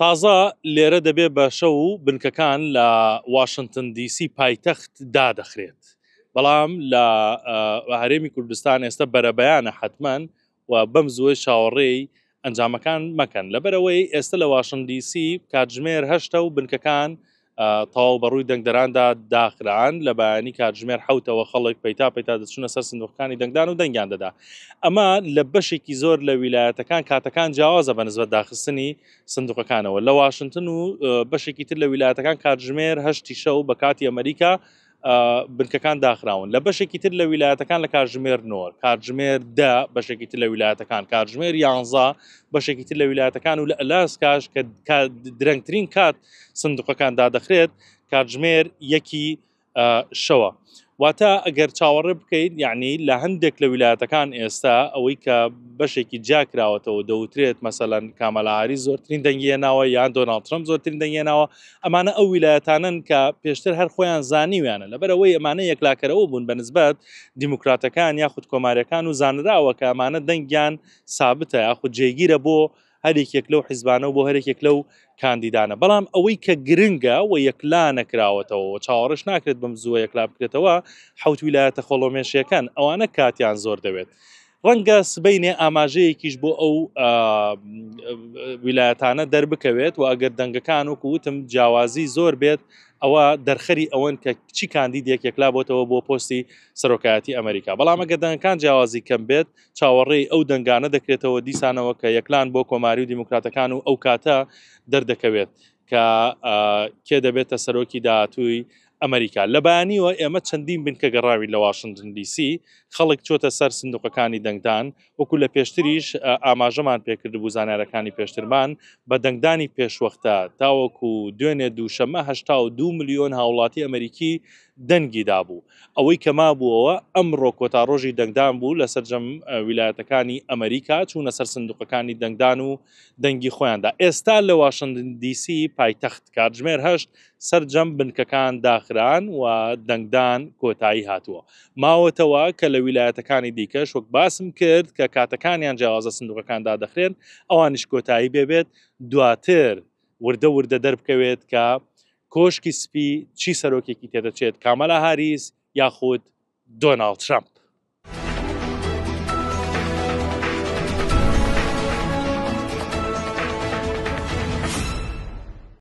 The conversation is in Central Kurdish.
تازە لێرە دەبێ بە شەو بنکەکان لە واشنگتن دیسی پایتەخت دادەخرێت، بەڵام لە هەرێمی کوردستان ئێستا بەرەبەیانە حتمەن و بەم زووە چاوەڕێی ئەنجامەکان مەکەن، لەبەرەوەی ئێستا لە واشنگتن دیسی کاتژمێر 8 و بنکەکان تەواو بەڕووی دەنگدەراندا داخران، لە بەیانی کاتژمێر 7ەوە خەڵک پەیتا دەچونە سەر سندوقەکانی دەنگدان و دەنگیان دەدا. ئەمە لە بەشێکی زۆر لە ویلایەتەکان کاتەکان جیاوازە بە نسبەت داخستنی سندوقەکانەوە. لە واشنگتن و بەشێکی تر لە ویلایەتەکان کاتژمێر 8 شەو بە کاتی ئەمریکا بنکەکان داخراون، لە بەشێکی تر لە ویلایەتەکان لە کاتژمێر 9 کاتژمێر 10 بەشێکی تر لە ویلایەتەکان کاتژمێر 11 بەشێکی تر لە ویلایەتەکان و لە ئەلاسکاش کە درەنگترین کات سندوقەکان دادەخرێت کاتژمێر 1 شەوە. واتە ئەگەر چاوەڕێ بکەیت یعنی لە هەندێک لە ویلایەتەکان ئێستا ئەوەی کە بەشێکی جاکراوەتەوە دەوترێت مەسەلەن کامەلا هاریس زۆرترین دەنگێناوە یان دۆناڵد ترەمپ زۆرترین دەنگێناوە، ئەمانە ئەو ویلایەتانن کە پێشتر هەر خۆیان زانیویانە، لەبەرەوەی ئەمانە یەکلاکەرەوە بوون بە نسبەت دیموکراتەکان یاخود کۆماریەکان و زانراوە کە ئەمانە دەنگیان سابتە یاخود جێگیرە بۆ هەرێکێک لەو حیزبانە و بۆ هەرێکێک لەو کاندیدانە. بەڵام ئەوەی کە گرنگە و یەکلا نەکراوەتەوە چاوەڕش ناکرێت بەم زووە یەکلا بکرێتەوە حەوت ویلایەتە خۆڵۆمێشیەکان، ئەوانە کاتیان زۆر دەوێت. ڕەنگە سبەینێ ئاماژەیەکیش بۆ ئەو ویلایەتانە دەربکەوێت و ئەگەر دەنگەکان وەکو وتم جیاوازی زۆر بێت ئەوە دەرخەری ئەوەن کە چی کاندیدێک یەکلا بۆتەوە بۆ پۆستی سەرۆکایەتی ئەمریکا. بەڵام ئەگەر دەنگەکان جیاوازی کەم بێت چاوەڕێی ئەو دەنگانە دەکرێتەوە دیسانەوە کە یەکلان بۆ کۆماری و دیموکراتەکان و ئەو کاتە دەردەکەوێت کە کێ دەبێتە سەرۆکی داهاتووی ئەمریکا. لە بەیانیوە ئێمە چەندین بنکە گەڕاوی لە واشنگتن دیسی، خەڵک چۆتە سەر سندوقەکانی دەنگدان، وەکو لە پێشتریش ئاماژەمان پێکرد بوو زانارەکانی پێشترمان بە دەنگدانی پێشوەختە تاوەکو دوێنێ دووشەمە 82 ملیۆن هاوڵاتی ئەمریکی دەنگی دابوو. ئەوەی کە مابووەوە ئەمڕۆ کۆتا ڕۆژی دەنگدان بوو لە سەرجەم ویلایەتەکانی ئەمریکا چوونە سەر سندوقەکانی دەنگدان و دەنگی خۆیاندا. ئێستا لە واشنگتن دیسی پایتەخت کاتژمێر 8 سەرجەم بنکەکان داخران و دەنگدان کۆتایی هاتووە. ماوەتەوە کە لە ویلایەتەکانی دیکەش وەک باسم کرد کە کاتەکانیان جیاوازە سندوقەکاندا دەخرێن ئەوانش کۆتایی بێبێت، دواتر وردە دەربکەوێت کە کۆشکی سپی چی سەرۆکێکی تێدەچێت، کامەلا هاریس یاخود دۆناڵد ترەمپ.